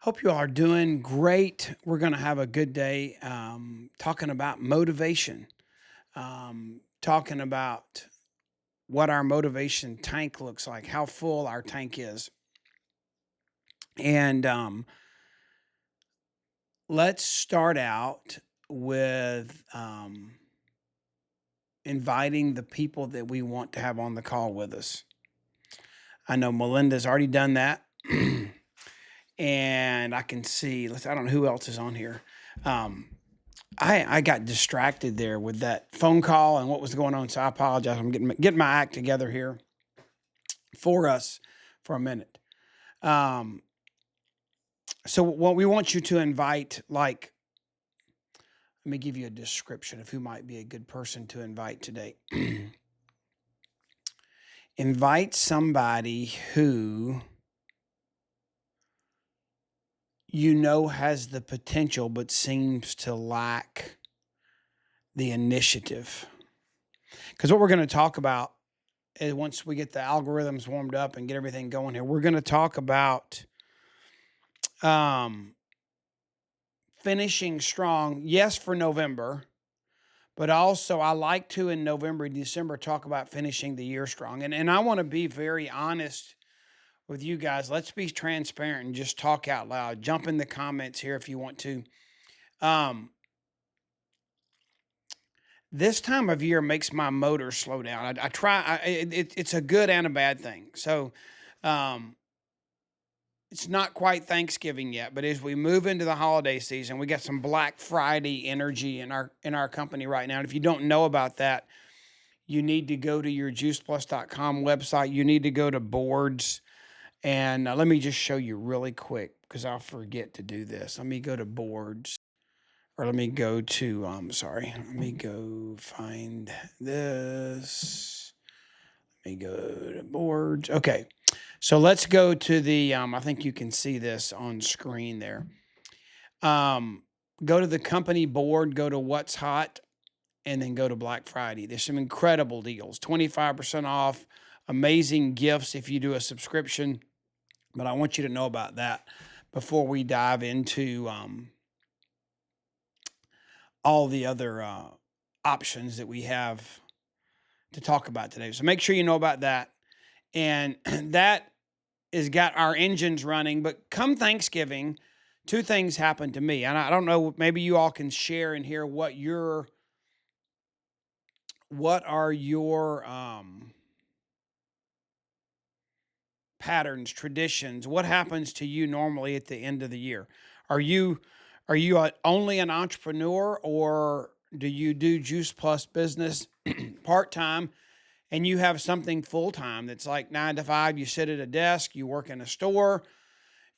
Hope you all are doing great. We're going to have a good day talking about motivation, talking about what our motivation tank looks like, how full our tank is. And let's start out with inviting the people that we want to have on the call with us. I know Melinda's already done that. And I can see, I don't know who else is on here. Um, I got distracted there with that phone call and what was going on, so I apologize. I'm getting my act together here for us for a minute. Um, so what we want you to invite, like, let me give you a description of who might be a good person to invite today. Invite somebody who you know has the potential but seems to lack the initiative. Because what we're going to talk about is once we get the algorithms warmed up and get everything going here, we're going to talk about um, finishing strong, yes, for November, but also I like to in November, December talk about finishing the year strong. And I want to be very honest with you guys. Let's be transparent and just talk out loud. Jump in the comments here if you want to. Um, this time of year makes my motor slow down. I try. It's a good and a bad thing. So, um, it's not quite Thanksgiving yet, but as we move into the holiday season, we got some Black Friday energy in our company right now. And if you don't know about that, you need to go to your juiceplus.com website. You need to go to boards. And let me just show you really quick because I'll forget to do this. Let me go to boards, or let me go to, sorry, let me go find this. Let me go to boards. Okay. So let's go to the, I think you can see this on screen there. Go to the company board, go to what's hot, and then go to Black Friday. There's some incredible deals, 25% off, amazing gifts if you do a subscription. But I want you to know about that before we dive into all the other options that we have to talk about today. So make sure you know about that. And that has got our engines running. But come Thanksgiving, two things happened to me. And I don't know, maybe you all can share and hear what are your patterns, traditions. What happens to you normally at the end of the year? Are you only an entrepreneur, or do you do Juice Plus business part-time and you have something full-time that's like 9 to 5? You sit at a desk, you work in a store,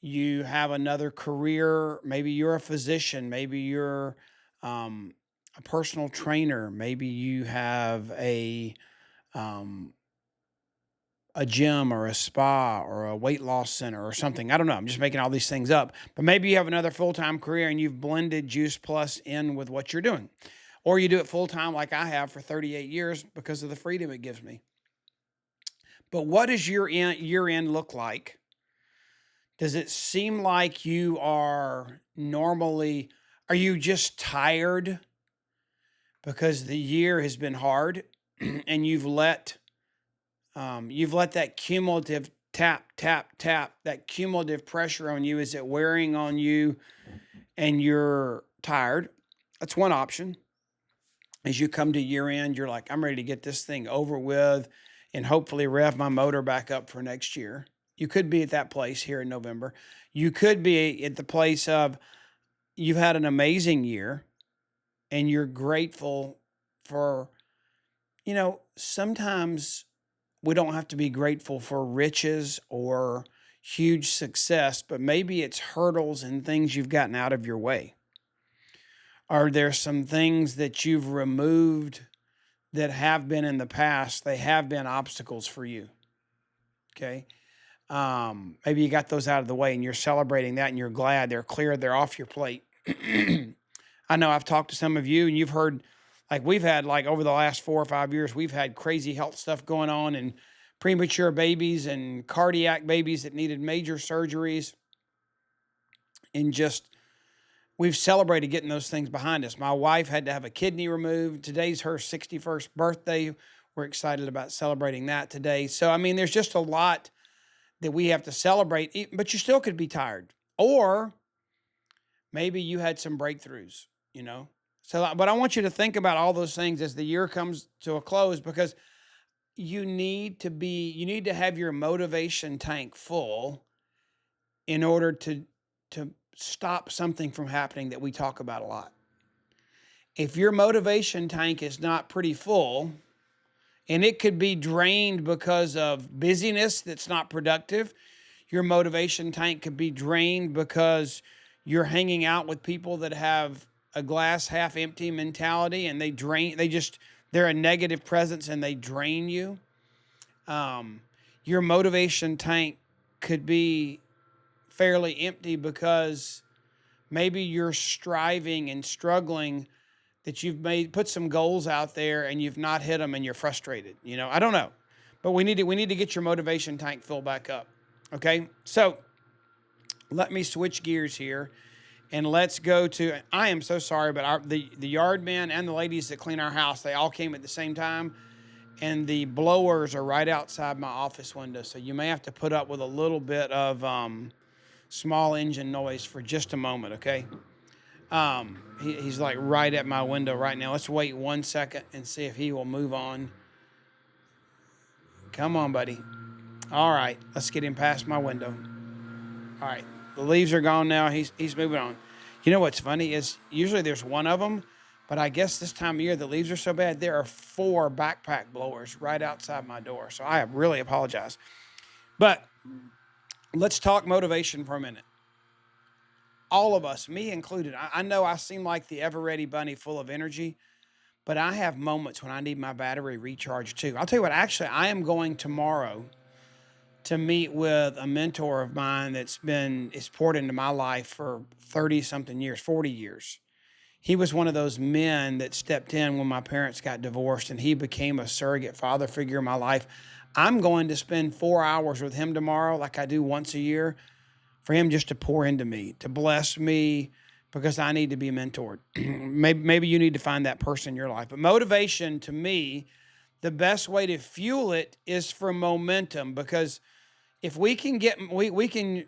you have another career. Maybe you're a physician, maybe you're a personal trainer, maybe you have um, a gym or a spa or a weight loss center or something. I don't know. I'm just making all these things up. But maybe you have another full-time career and you've blended Juice Plus in with what you're doing. Or you do it full-time like I have for 38 years because of the freedom it gives me. But what does your year end look like? Does it seem like you are you just tired because the year has been hard and you've let that cumulative tap, tap, tap, that cumulative pressure on you? Is it wearing on you and you're tired? That's one option. As you come to year end, you're like, I'm ready to get this thing over with and hopefully rev my motor back up for next year. You could be at that place here in November. You could be at the place of you've had an amazing year and you're grateful for, sometimes we don't have to be grateful for riches or huge success, but maybe it's hurdles and things you've gotten out of your way. Are there some things that you've removed that have been in the past? They have been obstacles for you. Okay. Maybe you got those out of the way and you're celebrating that and you're glad they're clear, they're off your plate. I know I've talked to some of you and you've heard, like we've had, like over the last 4 or 5 years, we've had crazy health stuff going on and premature babies and cardiac babies that needed major surgeries. and just we've celebrated getting those things behind us. My wife had to have a kidney removed. Today's her 61st birthday. We're excited about celebrating that today. So, I mean, there's just a lot that we have to celebrate, but you still could be tired. Or maybe you had some breakthroughs, you know? So, but I want you to think about all those things as the year comes to a close, because you need to have your motivation tank full in order to stop something from happening that we talk about a lot. If your motivation tank is not pretty full, and it could be drained because of busyness that's not productive, your motivation tank could be drained because you're hanging out with people that have a glass half empty mentality, and they're a negative presence and they drain you. Your motivation tank could be fairly empty because maybe you're striving and struggling, that you've put some goals out there and you've not hit them and you're frustrated. I don't know, but we need to get your motivation tank filled back up. Okay, so let me switch gears here and let's go to. I am so sorry, but the yard men and the ladies that clean our house, they all came at the same time, and the blowers are right outside my office window, so you may have to put up with a little bit of small engine noise for just a moment. Okay. He's like right at my window right now. Let's wait 1 second and see if he will move on. Come on, buddy. All right, let's get him past my window. All right, the leaves are gone now. He's moving on. You know what's funny is usually there's one of them, but I guess this time of year the leaves are so bad. There are 4 backpack blowers right outside my door. So I really apologize. But let's talk motivation for a minute. All of us, me included. I know I seem like the ever-ready bunny full of energy, but I have moments when I need my battery recharged too. I'll tell you what, actually, I am going tomorrow to meet with a mentor of mine is poured into my life for 30 something years, 40 years. He was one of those men that stepped in when my parents got divorced, and he became a surrogate father figure in my life. I'm going to spend 4 hours with him tomorrow, like I do once a year, for him just to pour into me, to bless me, because I need to be mentored. Maybe you need to find that person in your life. But motivation, to me, the best way to fuel it is for momentum, because if we can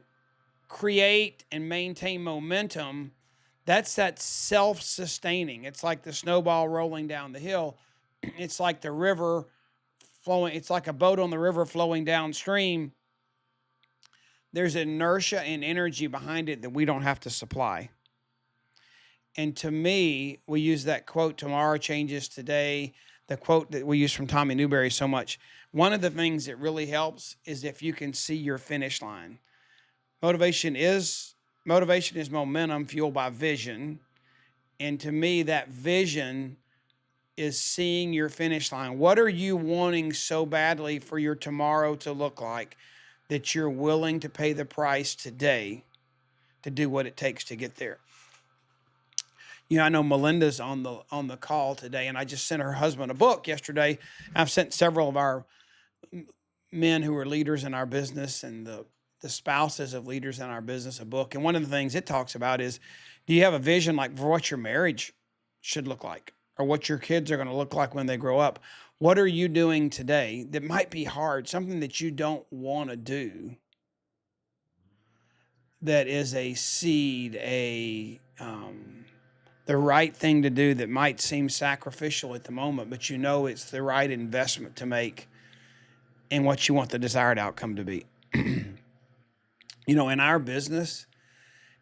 create and maintain momentum, that's that self-sustaining. It's like the snowball rolling down the hill. It's like the river flowing. It's like a boat on the river flowing downstream. There's inertia and energy behind it that we don't have to supply. And to me, we use that quote, tomorrow changes today, the quote that we use from Tommy Newberry so much. One of the things that really helps is if you can see your finish line. Motivation is momentum fueled by vision. And to me, that vision is seeing your finish line. What are you wanting so badly for your tomorrow to look like that you're willing to pay the price today to do what it takes to get there? I know Melinda's on the call today, and I just sent her husband a book yesterday. I've sent several of our men who are leaders in our business and the spouses of leaders in our business a book. And one of the things it talks about is, do you have a vision like for what your marriage should look like, or what your kids are going to look like when they grow up? What are you doing today that might be hard, something that you don't want to do, that is a seed, the right thing to do that might seem sacrificial at the moment, but it's the right investment to make in what you want the desired outcome to be. In our business,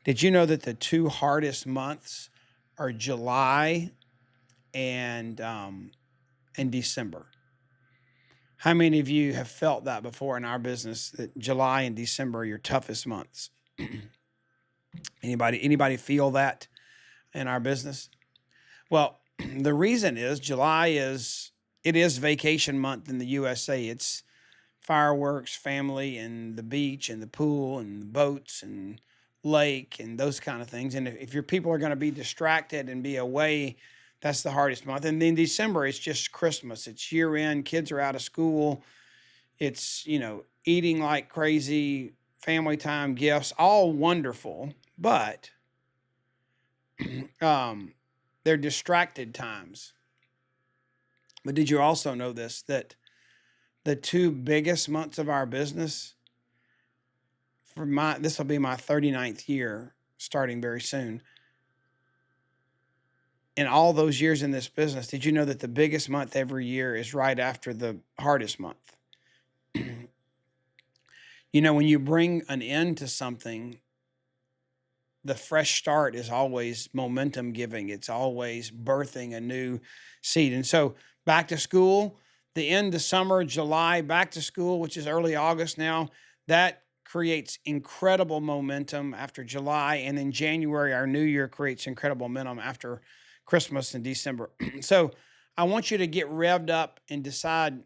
did you know that the 2 hardest months are July and December? How many of you have felt that before in our business, that July and December are your toughest months? Anybody feel that in our business? Well, the reason is it is vacation month in the USA. It's fireworks, family, and the beach, and the pool, and the boats, and lake, and those kind of things. And if your people are going to be distracted and be away, that's the hardest month. And then December, it's just Christmas. It's year end. Kids are out of school. It's, eating like crazy, family time, gifts, all wonderful. but they're distracted times. But did you also know this, that the two biggest months of our business, this will be my 39th year starting very soon. In all those years in this business, did you know that the biggest month every year is right after the hardest month? You know, when you bring an end to something, the fresh start is always momentum giving. It's always birthing a new seed. And so back to school, the end of summer, July, back to school, which is early August now, that creates incredible momentum after July. And then January, our new year, creates incredible momentum after Christmas in December. So I want you to get revved up and decide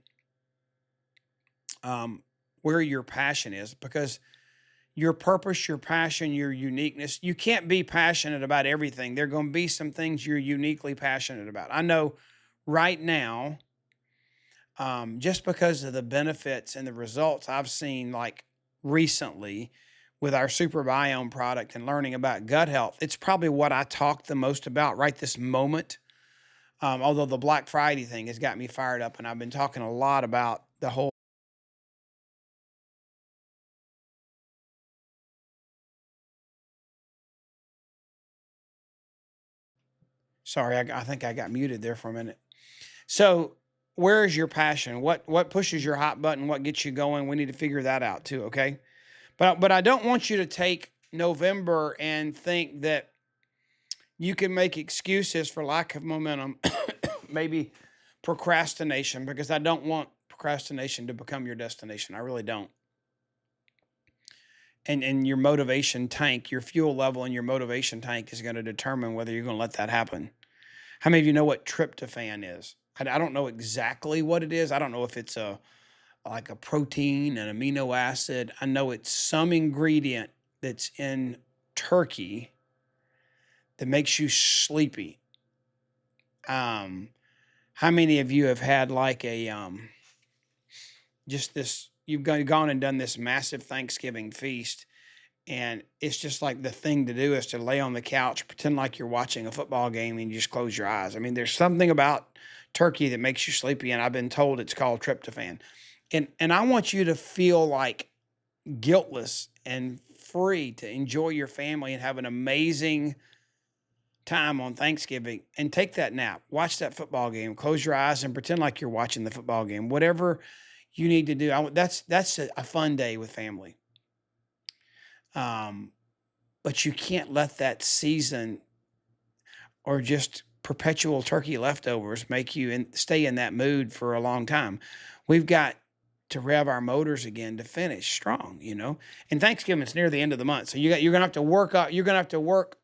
where your passion is, because your purpose, your passion, your uniqueness. You can't be passionate about everything. There are going to be some things you're uniquely passionate about. I know right now, just because of the benefits and the results I've seen, like recently with our Super Biome product and learning about gut health, it's probably what I talk the most about right this moment. Although the Black Friday thing has got me fired up, and I've been talking a lot about the whole. Sorry, I think I got muted there for a minute. So, where is your passion? What pushes your hot button? What gets you going? We need to figure that out too, okay? But I don't want you to take November and think that you can make excuses for lack of momentum, maybe procrastination, because I don't want procrastination to become your destination. I really don't. And your motivation tank, your fuel level in your motivation tank is going to determine whether you're going to let that happen. How many of you know what tryptophan is? I don't know exactly what it is. I don't know if it's like a protein, an amino acid. I know it's some ingredient that's in turkey that makes you sleepy. How many of you have had like a just this? You've gone and done this massive Thanksgiving feast, and it's just like the thing to do is to lay on the couch, pretend like you're watching a football game, and you just close your eyes. I mean, there's something about turkey that makes you sleepy, and I've been told it's called tryptophan. And I want you to feel like guiltless and free to enjoy your family and have an amazing time on Thanksgiving, and take that nap, watch that football game, close your eyes and pretend like you're watching the football game. Whatever you need to do, that's a fun day with family. Um, but you can't let that season or just perpetual turkey leftovers make you stay in that mood for a long time. We've got to rev our motors again to finish strong, you know. And Thanksgiving's near the end of the month, so you're gonna have to work out. You're gonna have to work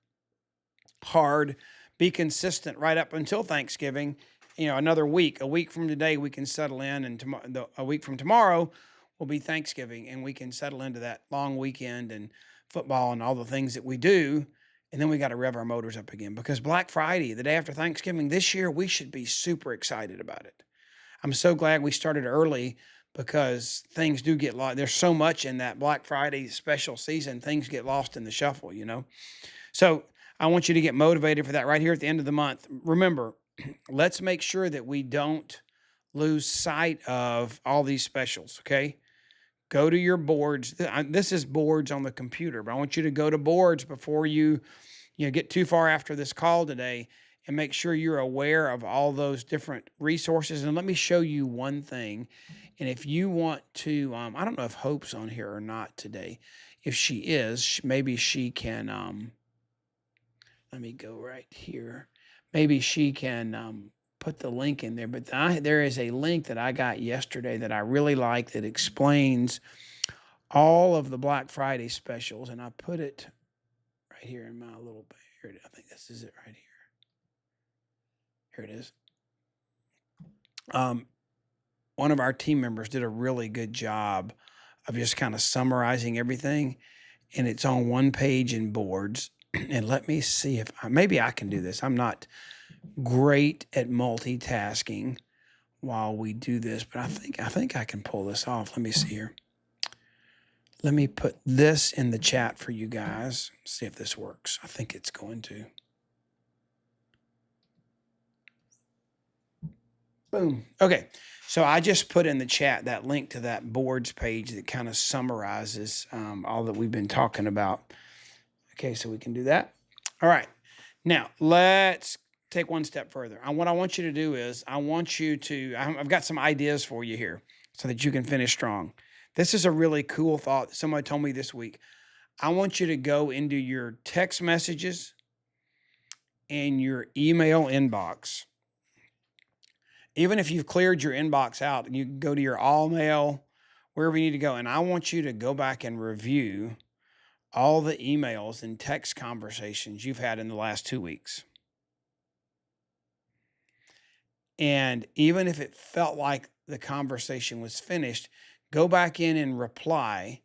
hard, be consistent right up until Thanksgiving. You know, another week, a week from today, we can settle in, and a week from tomorrow will be Thanksgiving, and we can settle into that long weekend and football and all the things that we do. And then we got to rev our motors up again, because Black Friday, the day after Thanksgiving this year, we should be super excited about it. I'm so glad we started early, because things do get lost. There's so much in that Black Friday special season, things get lost in the shuffle, you know? So I want you to get motivated for that right here at the end of the month. Remember, let's make sure that we don't lose sight of all these specials, okay? Go to your boards. This is boards on the computer, but I want you to go to boards before you get too far after this call today, and make sure you're aware of all those different resources. And let me show you one thing. And if you want to, I don't know if Hope's on here or not today. If she is, maybe she can, let me go right here. Maybe she can put the link in there. But there is a link that I got yesterday that I really like, that explains all of the Black Friday specials. And I put it right here in my little, here I think this is it right here. Here it is. One of our team members did a really good job of just kind of summarizing everything, and it's on one page in boards. And let me see if maybe I can do this. I'm not great at multitasking while we do this, but I think I can pull this off. Let me see here. Let me put this in the chat for you guys. See if this works. I think it's going to. Boom. Okay. So I just put in the chat that link to that boards page that kind of summarizes all that we've been talking about. Okay, so we can do that. All right. Now let's take one step further. What I want you to do is I've got some ideas for you here so that you can finish strong. This is a really cool thought that somebody told me this week. I want you to go into your text messages and your email inbox. Even if you've cleared your inbox out, you can go to your all mail, wherever you need to go. And I want you to go back and review all the emails and text conversations you've had in the last 2 weeks. And even if it felt like the conversation was finished, go back in and reply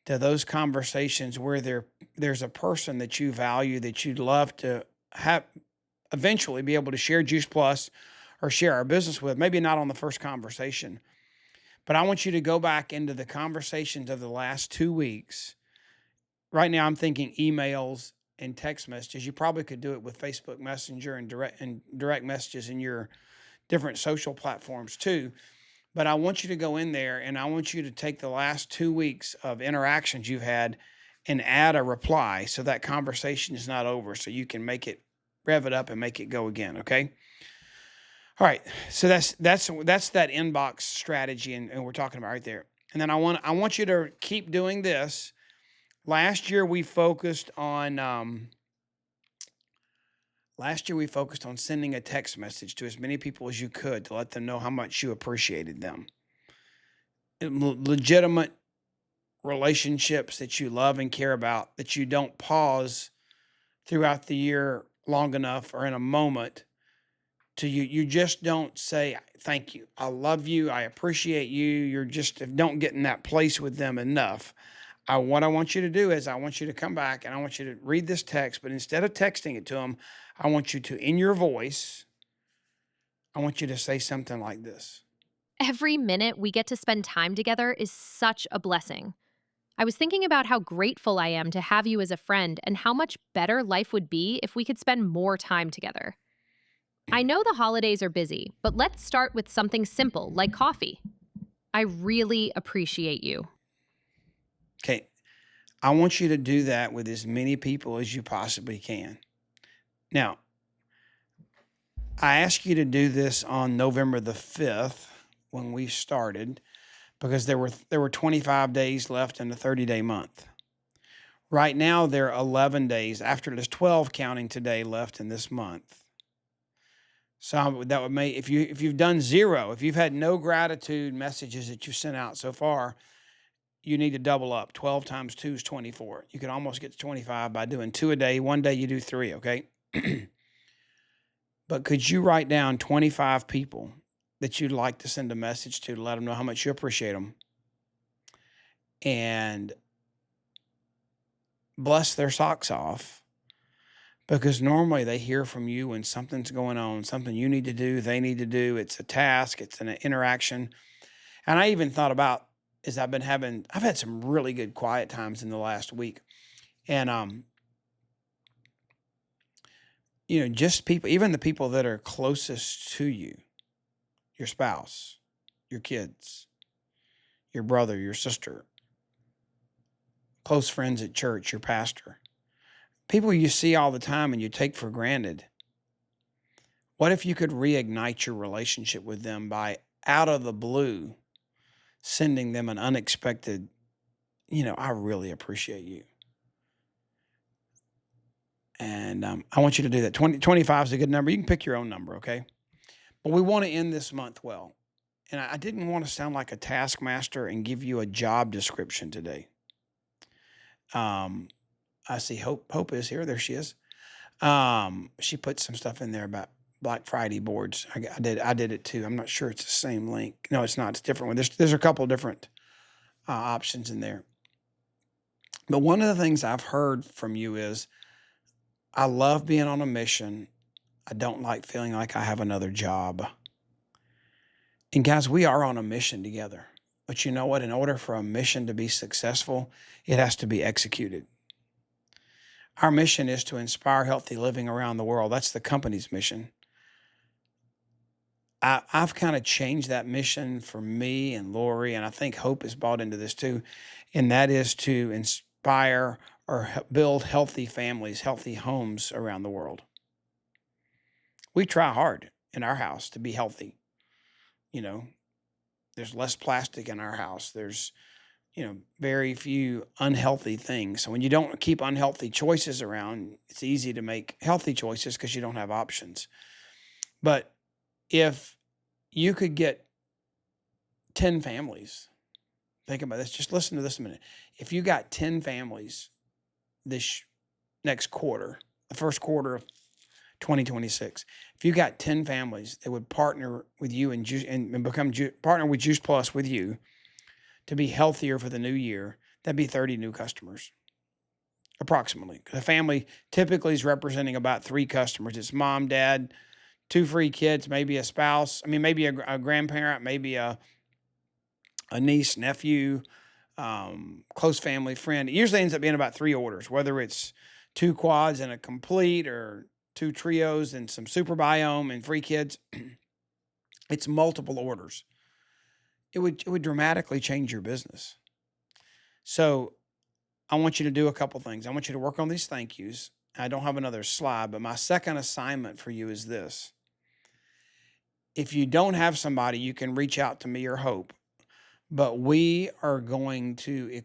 to those conversations where there's a person that you value, that you'd love to have eventually be able to share Juice Plus or share our business with, maybe not on the first conversation. But I want you to go back into the conversations of the last 2 weeks. Right now, I'm thinking emails and text messages. You probably could do it with Facebook Messenger and direct messages in your different social platforms too. But I want you to go in there and I want you to take the last 2 weeks of interactions you've had and add a reply so that conversation is not over, so you can rev it up and make it go again. Okay. All right. So that's that inbox strategy, and we're talking about right there. And then I want you to keep doing this. Last year we focused on sending a text message to as many people as you could to let them know how much you appreciated them. Legitimate relationships that you love and care about, that you don't pause throughout the year long enough or in a moment to you just don't say thank you, I love you, I appreciate you. You're just don't get in that place with them enough. What I want you to do is I want you to come back and I want you to read this text, but instead of texting it to them, I want you to, in your voice, I want you to say something like this. Every minute we get to spend time together is such a blessing. I was thinking about how grateful I am to have you as a friend and how much better life would be if we could spend more time together. I know the holidays are busy, but let's start with something simple like coffee. I really appreciate you. Okay. I want you to do that with as many people as you possibly can. Now, I asked you to do this on November the 5th when we started because there were 25 days left in the 30-day month. Right now there are 11 days after there's 12 counting today left in this month. So that would make, if you've done zero, if you've had no gratitude messages that you sent out so far, you need to double up. 12 times 2 is 24. You can almost get to 25 by doing 2 a day. One day you do 3, okay? But could you write down 25 people that you'd like to send a message to let them know how much you appreciate them and bless their socks off? Because normally they hear from you when something's going on, something you need to do, they need to do. It's a task, it's an interaction. And I even thought about, as I've had some really good quiet times in the last week. And just people, even the people that are closest to you, your spouse, your kids, your brother, your sister, close friends at church, your pastor, people you see all the time and you take for granted. What if you could reignite your relationship with them by, out of the blue, sending them an unexpected, I really appreciate you. And I want you to do that. 25 is a good number. You can pick your own number, okay? But we want to end this month well. And I didn't want to sound like a taskmaster and give you a job description today. I see Hope is here. There she is. She put some stuff in there about Black Friday boards. I did it too. I'm not sure it's the same link. No, it's not. It's a different one. There's a couple different options in there. But one of the things I've heard from you is, I love being on a mission. I don't like feeling like I have another job. And guys, we are on a mission together. But you know what? In order for a mission to be successful, it has to be executed. Our mission is to inspire healthy living around the world. That's the company's mission. I've kind of changed that mission for me and Lori, and I think Hope is bought into this too, and that is to inspire or build healthy families, healthy homes around the world. We try hard in our house to be healthy. You know, there's less plastic in our house. There's, very few unhealthy things. So when you don't keep unhealthy choices around, it's easy to make healthy choices because you don't have options. But if you could get 10 families, think about this, just listen to this a minute. If you got 10 families this next quarter, the first quarter of 2026, if you got 10 families that would partner with you and become partner with Juice Plus with you to be healthier for the new year, that'd be 30 new customers approximately. The family typically is representing about 3 customers. It's mom, dad, 2 free kids, maybe a spouse. I mean, maybe a grandparent, maybe a niece, nephew, close family friend. It usually ends up being about 3 orders, whether it's 2 quads and a complete or 2 trios and some super biome and free kids. It's multiple orders. It would dramatically change your business. So I want you to do a couple things. I want you to work on these thank yous. I don't have another slide, but my second assignment for you is this. If you don't have somebody, you can reach out to me or Hope, but we're going to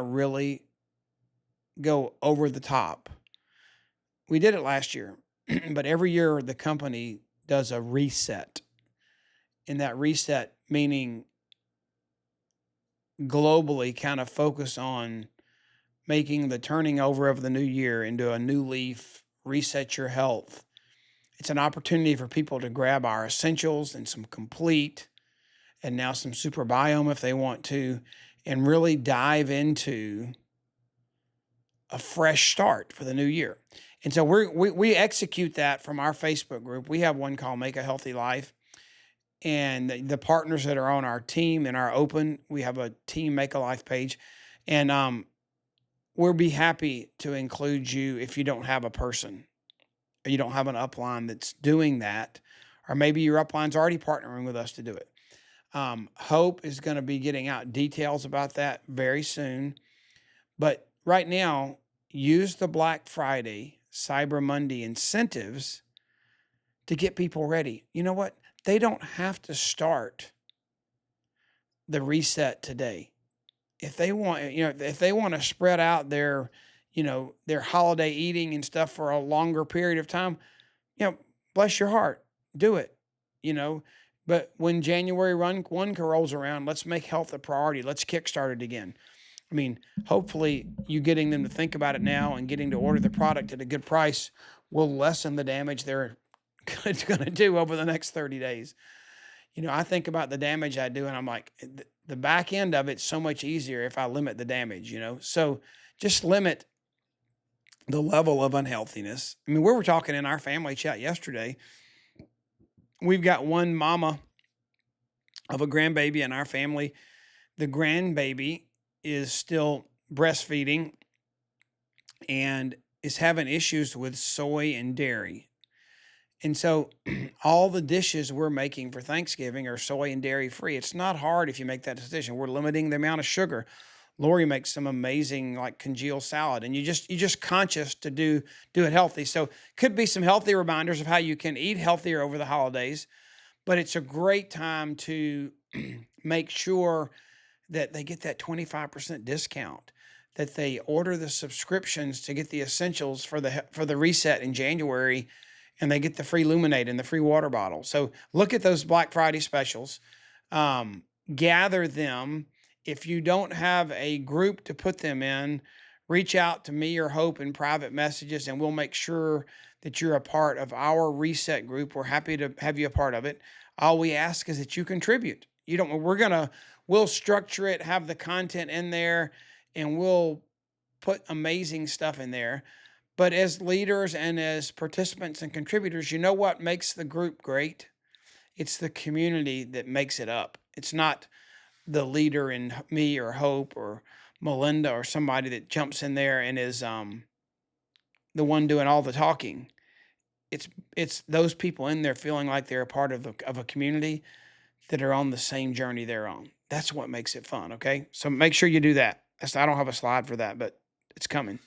really go over the top. We did it last year, but every year the company does a reset. And that reset meaning globally kind of focus on making the turning over of the new year into a new leaf, reset your health. It's an opportunity for people to grab our essentials and some complete and now some super biome if they want to, and really dive into a fresh start for the new year. And so we execute that from our Facebook group. We have one called Make a Healthy Life. And the partners that are on our team and our open, we have a team Make a Life page. And we'll be happy to include you if you don't have a person or you don't have an upline that's doing that, or maybe your upline's already partnering with us to do it. Hope is going to be getting out details about that very soon. But right now, use the Black Friday, Cyber Monday incentives to get people ready. You know what? They don't have to start the reset today. If they want, if they want to spread out their holiday eating and stuff for a longer period of time, bless your heart, do it, you know. But when January 1 rolls around, let's make health a priority. Let's kickstart it again. I mean, hopefully you getting them to think about it now and getting to order the product at a good price will lessen the damage they're going to do over the next 30 days. I think about the damage I do and I'm like, the back end of it's so much easier if I limit the damage. So just limit the level of unhealthiness. I mean, we were talking in our family chat yesterday. We've got one mama of a grandbaby in our family. The grandbaby is still breastfeeding and is having issues with soy and dairy. And so all the dishes we're making for Thanksgiving are soy and dairy free. It's not hard if you make that decision. We're limiting the amount of sugar. Lori makes some amazing like congealed salad, and you just conscious to do it healthy. So could be some healthy reminders of how you can eat healthier over the holidays, but it's a great time to make sure that they get that 25% discount, that they order the subscriptions to get the essentials for the reset in January, and they get the free Luminate and the free water bottle. So look at those Black Friday specials, gather them. If you don't have a group to put them in, reach out to me or Hope in private messages, and we'll make sure that you're a part of our reset group. We're happy to have you a part of it. All we ask is that you contribute. We'll structure it, have the content in there, and we'll put amazing stuff in there. But as leaders and as participants and contributors, you know what makes the group great? It's the community that makes it up. It's not the leader in me or Hope or Melinda or somebody that jumps in there and is the one doing all the talking. It's it's those people in there feeling like they're a part of a community that are on the same journey they're on. That's what makes it fun. Okay, so make sure you do that. I don't have a slide for that, but it's coming.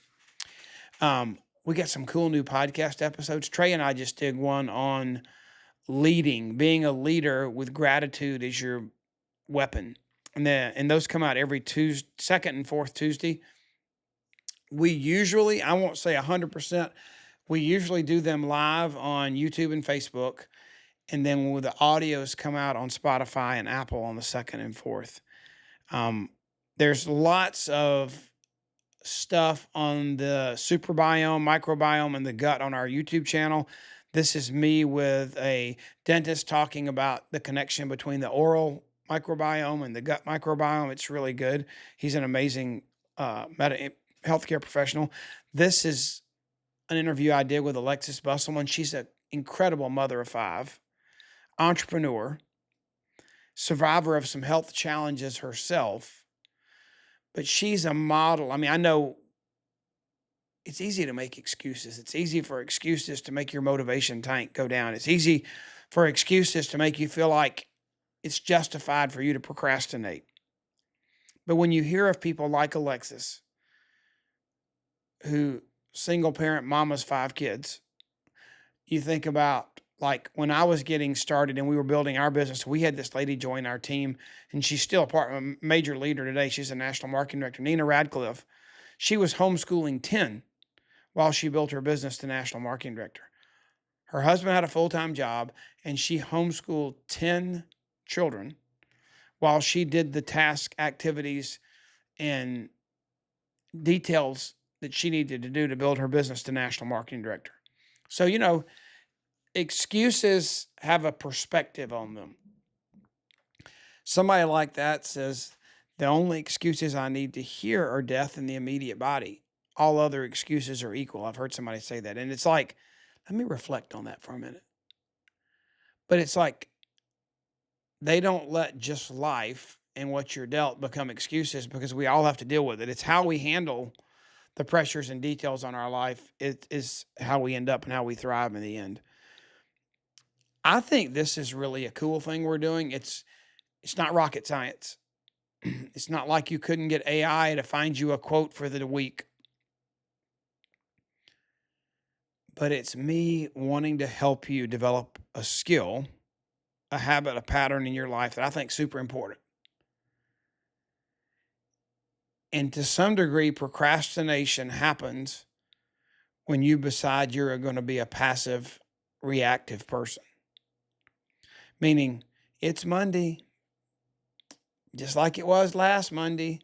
We got some cool new podcast episodes. Trey and I just did one on leading, being a leader with gratitude as your weapon. And those come out every Tuesday, second and fourth Tuesday. We usually, I won't say 100%, we usually do them live on YouTube and Facebook. And then when the audios come out on Spotify and Apple on the second and fourth. Um, there's lots of stuff on the superbiome, microbiome, and the gut on our YouTube channel. This is me with a dentist talking about the connection between the oral microbiome and the gut microbiome. It's really good. He's an amazing healthcare professional. This is an interview I did with Alexis Busselman. She's an incredible mother of five, entrepreneur, survivor of some health challenges herself, but she's a model. I mean, I know it's easy to make excuses. It's easy for excuses to make your motivation tank go down. It's easy for excuses to make you feel like it's justified for you to procrastinate. But when you hear of people like Alexis, who single parent mama's 5 kids, you think about like when I was getting started and we were building our business, we had this lady join our team, and she's still a major leader today. She's a national marketing director, Nina Radcliffe. She was homeschooling 10 while she built her business to national marketing director. Her husband had a full-time job, and she homeschooled 10 children while she did the task activities and details that she needed to do to build her business to national marketing director. So, excuses have a perspective on them. Somebody like that says, the only excuses I need to hear are death in the immediate body. All other excuses are equal. I've heard somebody say that. And it's like, let me reflect on that for a minute. But it's like, they don't let just life and what you're dealt become excuses, because we all have to deal with it. It's how we handle the pressures and details on our life. It is how we end up and how we thrive in the end. I think this is really a cool thing we're doing. It's not rocket science. It's not like you couldn't get AI to find you a quote for the week. But it's me wanting to help you develop a skill, a habit, a pattern in your life that I think is super important. And to some degree, procrastination happens when you decide you're going to be a passive, reactive person. Meaning, it's Monday, just like it was last Monday.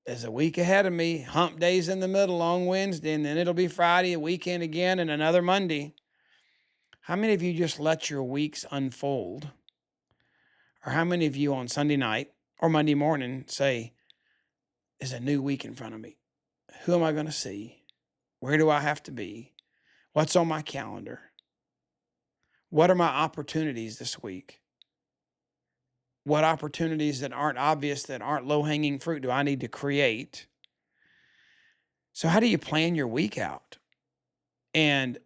There's a week ahead of me, hump days in the middle on Wednesday, and then it'll be Friday, a weekend again, and another Monday. How many of you just let your weeks unfold? Or how many of you on Sunday night or Monday morning say, there's a new week in front of me? Who am I going to see? Where do I have to be? What's on my calendar? What are my opportunities this week? What opportunities that aren't obvious, that aren't low-hanging fruit, do I need to create? So how do you plan your week out? And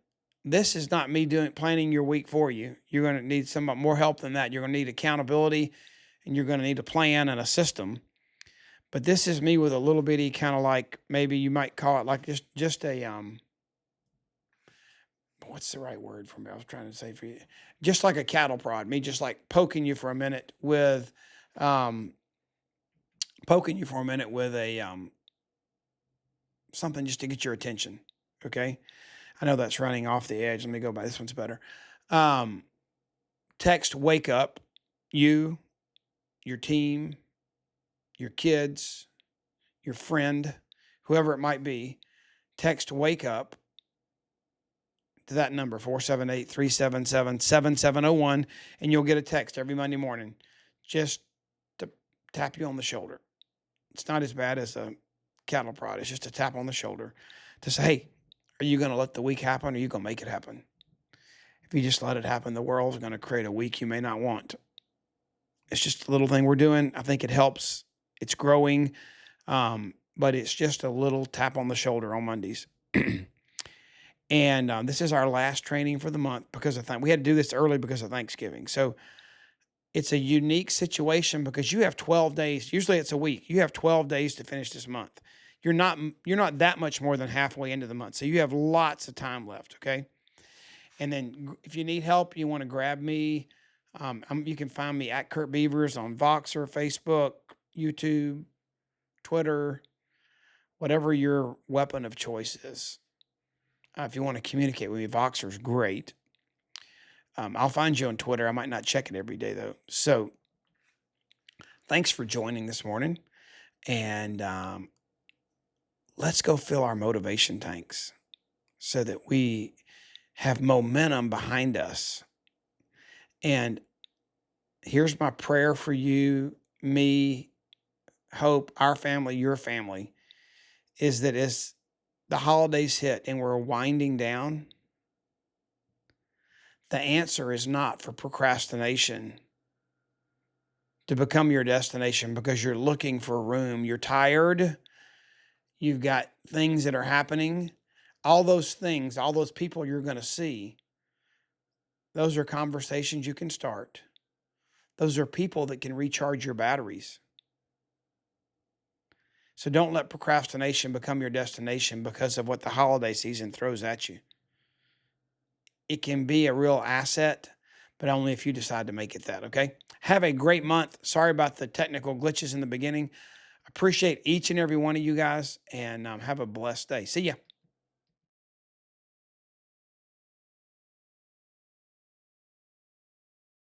this is not me planning your week for you. You're going to need some more help than that. You're going to need accountability, and you're going to need a plan and a system. But this is me with a little bitty kind of like, maybe you might call it like just a what's the right word for me? I was trying to say for you, just like a cattle prod. Me just like poking you for a minute with a something just to get your attention. Okay. I know that's running off the edge. Let me go by. This one's better. Text wake up, you, your team, your kids, your friend, whoever it might be. Text wake up to that number, 478-377-7701, and you'll get a text every Monday morning just to tap you on the shoulder. It's not as bad as a cattle prod. It's just a tap on the shoulder to say, hey, are you going to let the week happen, or are you going to make it happen? If you just let it happen, the world's going to create a week you may not want. It's just a little thing we're doing. I think it helps. It's growing, but it's just a little tap on the shoulder on Mondays. And this is our last training for the month because we had to do this early because of Thanksgiving. So it's a unique situation because you have 12 days. Usually it's a week. You have 12 days to finish this month. You're not that much more than halfway into the month. So you have lots of time left, okay? And then if you need help, you want to grab me, you can find me at Curt Beavers on Voxer, Facebook, YouTube, Twitter, whatever your weapon of choice is. If you want to communicate with me, Voxer's great. I'll find you on Twitter. I might not check it every day though. So thanks for joining this morning, and let's go fill our motivation tanks so that we have momentum behind us. And here's my prayer for you, me, Hope, our family, your family, is that as the holidays hit and we're winding down, the answer is not for procrastination to become your destination because you're looking for room. You're tired. You've got things that are happening. All those things, all those people you're going to see, those are conversations you can start. Those are people that can recharge your batteries. So don't let procrastination become your destination because of what the holiday season throws at you. It can be a real asset, but only if you decide to make it that, okay? Have a great month. Sorry about the technical glitches in the beginning. Appreciate each and every one of you guys, and have a blessed day. See ya.